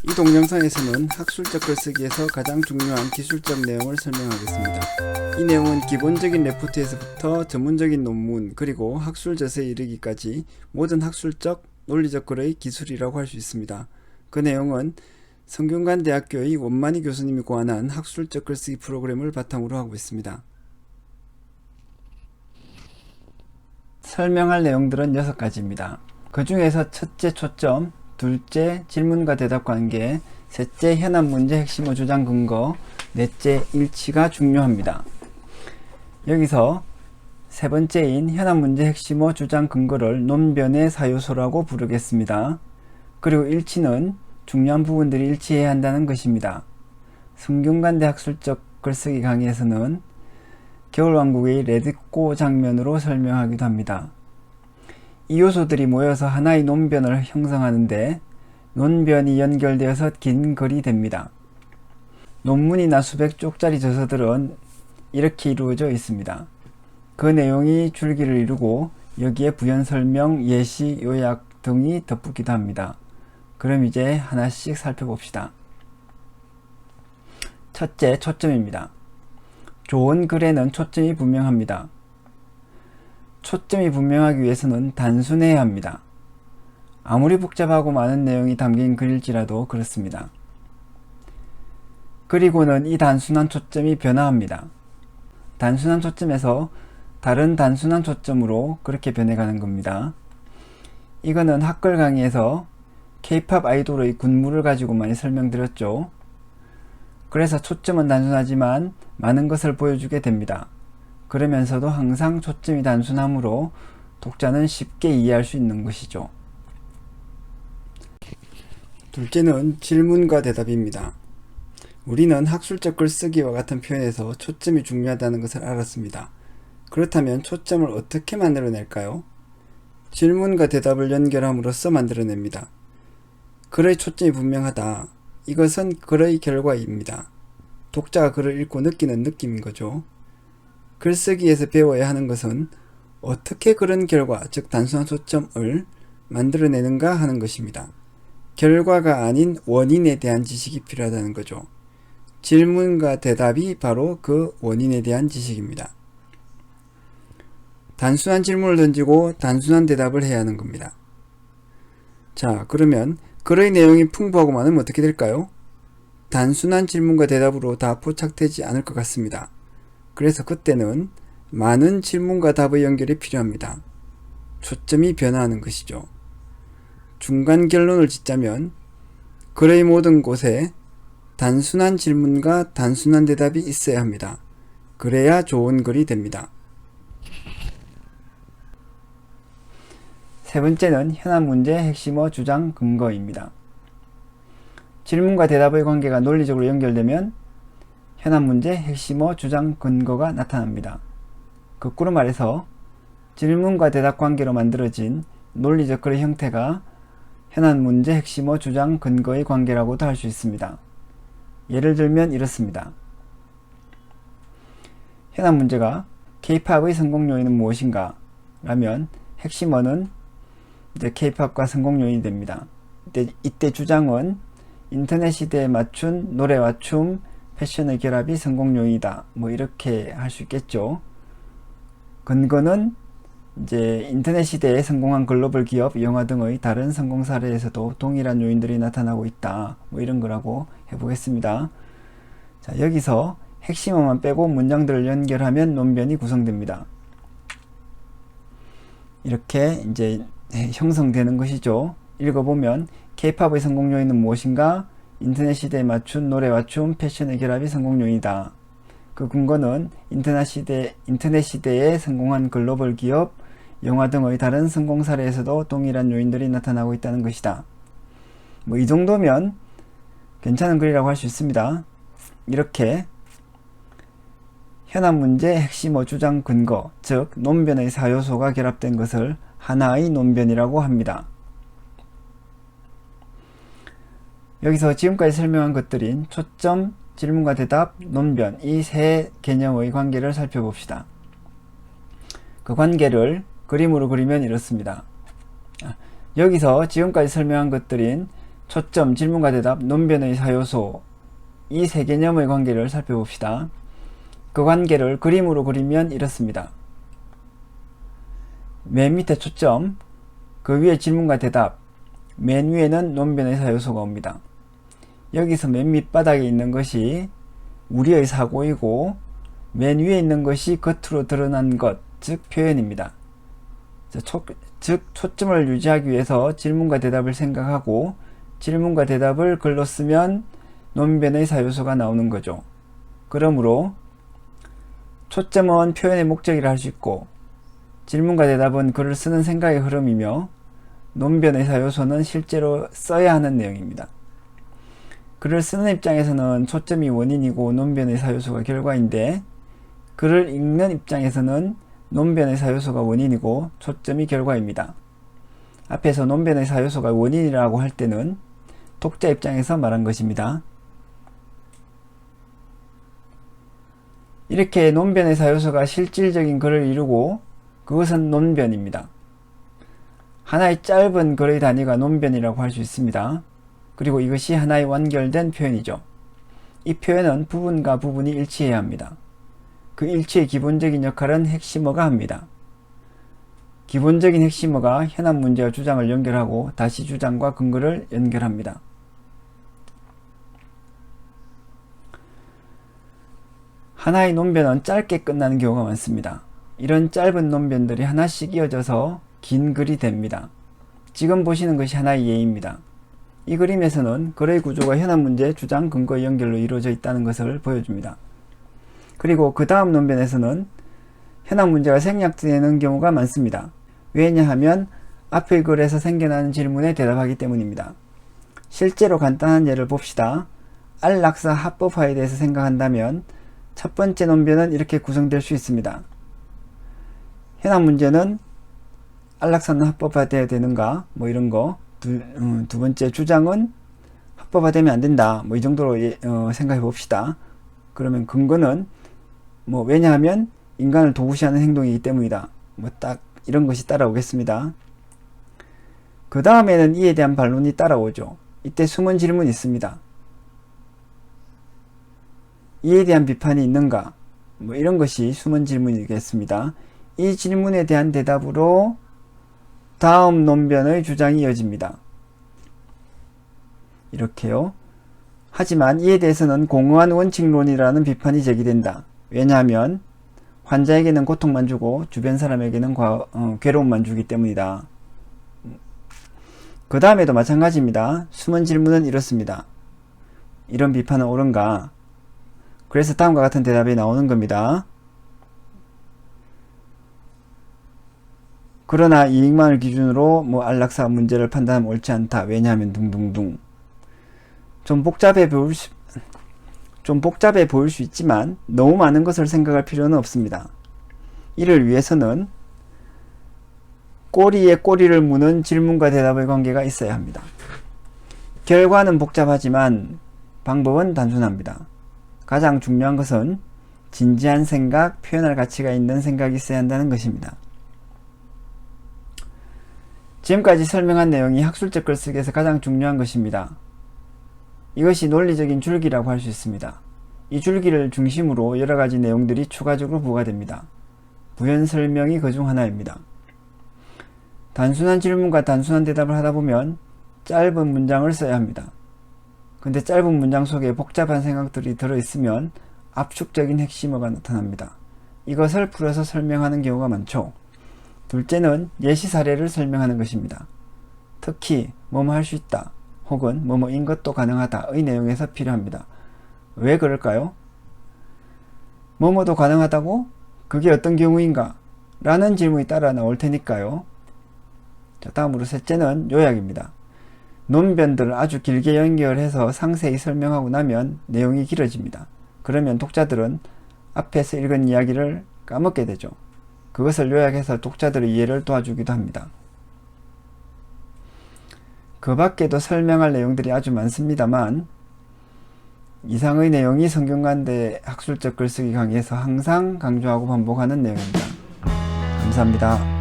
이 동영상에서는 학술적 글쓰기에서 가장 중요한 기술적 내용을 설명하겠습니다. 이 내용은 기본적인 레포트에서부터 전문적인 논문 그리고 학술 저서에 이르기까지 모든 학술적, 논리적 글의 기술이라고 할 수 있습니다. 그 내용은 성균관대학교의 원만희 교수님이 고안한 학술적 글쓰기 프로그램을 바탕으로 하고 있습니다. 설명할 내용들은 6가지입니다. 그 중에서 첫째 초점, 둘째 질문과 대답 관계, 셋째 현안 문제 핵심어 주장 근거, 넷째 일치가 중요합니다. 여기서 세 번째인 현안 문제 핵심어 주장 근거를 논변의 사요소라고 부르겠습니다. 그리고 일치는 중요한 부분들이 일치해야 한다는 것입니다. 성균관대 학술적 글쓰기 강의에서는 겨울왕국의 레디꼬 장면으로 설명하기도 합니다. 이 요소들이 모여서 하나의 논변을 형성하는데 논변이 연결되어서 긴 글이 됩니다. 논문이나 수백 쪽짜리 저서들은 이렇게 이루어져 있습니다. 그 내용이 줄기를 이루고 여기에 부연 설명, 예시, 요약 등이 덧붙기도 합니다. 그럼 이제 하나씩 살펴봅시다. 첫째, 초점입니다. 좋은 글에는 초점이 분명합니다. 초점이 분명하기 위해서는 단순해야 합니다. 아무리 복잡하고 많은 내용이 담긴 글일지라도 그렇습니다. 그리고는 이 단순한 초점이 변화합니다. 단순한 초점에서 다른 단순한 초점으로 그렇게 변해가는 겁니다. 이거는 학글 강의에서 K-POP 아이돌의 군무를 가지고 많이 설명드렸죠. 그래서 초점은 단순하지만 많은 것을 보여주게 됩니다. 그러면서도 항상 초점이 단순하므로 독자는 쉽게 이해할 수 있는 것이죠. 둘째는 질문과 대답입니다. 우리는 학술적 글쓰기와 같은 표현에서 초점이 중요하다는 것을 알았습니다. 그렇다면 초점을 어떻게 만들어낼까요? 질문과 대답을 연결함으로써 만들어냅니다. 글의 초점이 분명하다. 이것은 글의 결과입니다. 독자가 글을 읽고 느끼는 느낌인 거죠. 글쓰기에서 배워야 하는 것은 어떻게 그런 결과, 즉 단순한 초점을 만들어내는가 하는 것입니다. 결과가 아닌 원인에 대한 지식이 필요하다는 거죠. 질문과 대답이 바로 그 원인에 대한 지식입니다. 단순한 질문을 던지고 단순한 대답을 해야 하는 겁니다. 자, 그러면 글의 내용이 풍부하고 많으면 어떻게 될까요? 단순한 질문과 대답으로 다 포착되지 않을 것 같습니다. 그래서 그때는 많은 질문과 답의 연결이 필요합니다. 초점이 변화하는 것이죠. 중간 결론을 짓자면 글의 모든 곳에 단순한 질문과 단순한 대답이 있어야 합니다. 그래야 좋은 글이 됩니다. 세 번째는 현안 문제 핵심어 주장 근거입니다. 질문과 대답의 관계가 논리적으로 연결되면 현안 문제 핵심어 주장 근거가 나타납니다. 거꾸로 말해서 질문과 대답 관계로 만들어진 논리적 글의 형태가 현안 문제 핵심어 주장 근거의 관계라고도 할 수 있습니다. 예를 들면 이렇습니다. 현안 문제가 K-POP의 성공 요인은 무엇인가? 라면 핵심어는 이제 K-POP과 성공 요인이 됩니다. 이때 주장은 인터넷 시대에 맞춘 노래와 춤, 패션의 결합이 성공 요인이다. 뭐 이렇게 할 수 있겠죠. 근거는 이제 인터넷 시대에 성공한 글로벌 기업, 영화 등의 다른 성공 사례에서도 동일한 요인들이 나타나고 있다. 뭐 이런 거라고 해보겠습니다. 자, 여기서 핵심어만 빼고 문장들을 연결하면 논변이 구성됩니다. 이렇게 이제 형성되는 것이죠. 읽어보면 K-POP의 성공 요인은 무엇인가? 인터넷 시대에 맞춘 노래와 춤, 패션의 결합이 성공 요인이다. 그 근거는 인터넷 시대에 성공한 글로벌 기업, 영화 등의 다른 성공 사례에서도 동일한 요인들이 나타나고 있다는 것이다. 뭐 이 정도면 괜찮은 글이라고 할 수 있습니다. 이렇게 현안 문제 핵심어 주장 근거, 즉 논변의 사요소가 결합된 것을 하나의 논변이라고 합니다. 여기서 지금까지 설명한 것들인 초점, 질문과 대답, 논변 이 세 개념의 관계를 살펴봅시다. 그 관계를 그림으로 그리면 이렇습니다. 여기서 지금까지 설명한 것들인 초점, 질문과 대답, 논변의 사요소, 이 세 개념의 관계를 살펴봅시다. 그 관계를 그림으로 그리면 이렇습니다. 맨 밑에 초점, 그 위에 질문과 대답, 맨 위에는 논변의 사요소가 옵니다. 여기서 맨 밑바닥에 있는 것이 우리의 사고이고 맨 위에 있는 것이 겉으로 드러난 것, 즉 표현입니다. 즉 초점을 유지하기 위해서 질문과 대답을 생각하고 질문과 대답을 글로 쓰면 논변의 사요소가 나오는 거죠. 그러므로 초점은 표현의 목적이라 할 수 있고 질문과 대답은 글을 쓰는 생각의 흐름이며 논변의 사요소는 실제로 써야 하는 내용입니다. 글을 쓰는 입장에서는 초점이 원인이고 논변의 사요소가 결과인데 글을 읽는 입장에서는 논변의 사요소가 원인이고 초점이 결과입니다. 앞에서 논변의 사요소가 원인이라고 할 때는 독자 입장에서 말한 것입니다. 이렇게 논변의 사요소가 실질적인 글을 이루고 그것은 논변입니다. 하나의 짧은 글의 단위가 논변이라고 할 수 있습니다. 그리고 이것이 하나의 완결된 표현이죠. 이 표현은 부분과 부분이 일치해야 합니다. 그 일치의 기본적인 역할은 핵심어가 합니다. 기본적인 핵심어가 현안 문제와 주장을 연결하고 다시 주장과 근거를 연결합니다. 하나의 논변은 짧게 끝나는 경우가 많습니다. 이런 짧은 논변들이 하나씩 이어져서 긴 글이 됩니다. 지금 보시는 것이 하나의 예입니다. 이 그림에서는 글의 구조가 현안 문제, 주장, 근거의 연결로 이루어져 있다는 것을 보여줍니다. 그리고 그 다음 논변에서는 현안 문제가 생략되는 경우가 많습니다. 왜냐하면 앞의 글에서 생겨나는 질문에 대답하기 때문입니다. 실제로 간단한 예를 봅시다. 안락사 합법화에 대해서 생각한다면 첫 번째 논변은 이렇게 구성될 수 있습니다. 현안 문제는 안락사는 합법화되어야 되는가? 뭐 이런 거. 두 번째 주장은 합법화되면 안 된다. 뭐 이 정도로 생각해 봅시다. 그러면 근거는 왜냐하면 인간을 도구시하는 행동이기 때문이다. 딱 이런 것이 따라오겠습니다. 그 다음에는 이에 대한 반론이 따라오죠. 이때 숨은 질문이 있습니다. 이에 대한 비판이 있는가? 이런 것이 숨은 질문이겠습니다. 이 질문에 대한 대답으로 다음 논변의 주장이 이어집니다. 이렇게요. 하지만 이에 대해서는 공허한 원칙론이라는 비판이 제기된다. 왜냐하면 환자에게는 고통만 주고 주변 사람에게는 괴로움만 주기 때문이다. 그 다음에도 마찬가지입니다. 숨은 질문은 이렇습니다. 이런 비판은 옳은가? 그래서 다음과 같은 대답이 나오는 겁니다. 그러나 이익만을 기준으로 안락사 문제를 판단하면 옳지 않다. 왜냐하면 둥둥둥. 좀 복잡해 보일 수 있지만 너무 많은 것을 생각할 필요는 없습니다. 이를 위해서는 꼬리에 꼬리를 무는 질문과 대답의 관계가 있어야 합니다. 결과는 복잡하지만 방법은 단순합니다. 가장 중요한 것은 진지한 생각, 표현할 가치가 있는 생각이 있어야 한다는 것입니다. 지금까지 설명한 내용이 학술적 글쓰기에서 가장 중요한 것입니다. 이것이 논리적인 줄기라고 할 수 있습니다. 이 줄기를 중심으로 여러가지 내용들이 추가적으로 부과됩니다. 부연 설명이 그 중 하나입니다. 단순한 질문과 단순한 대답을 하다 보면 짧은 문장을 써야 합니다. 근데 짧은 문장 속에 복잡한 생각들이 들어있으면 압축적인 핵심어가 나타납니다. 이것을 풀어서 설명하는 경우가 많죠. 둘째는 예시 사례를 설명하는 것입니다. 특히 뭐뭐 할 수 있다 혹은 뭐뭐인 것도 가능하다의 내용에서 필요합니다. 왜 그럴까요? 뭐뭐도 가능하다고? 그게 어떤 경우인가? 라는 질문이 따라 나올 테니까요. 자, 다음으로 셋째는 요약입니다. 논변들을 아주 길게 연결해서 상세히 설명하고 나면 내용이 길어집니다. 그러면 독자들은 앞에서 읽은 이야기를 까먹게 되죠. 그것을 요약해서 독자들의 이해를 도와주기도 합니다. 그 밖에도 설명할 내용들이 아주 많습니다만 이상의 내용이 성균관대 학술적 글쓰기 강의에서 항상 강조하고 반복하는 내용입니다. 감사합니다.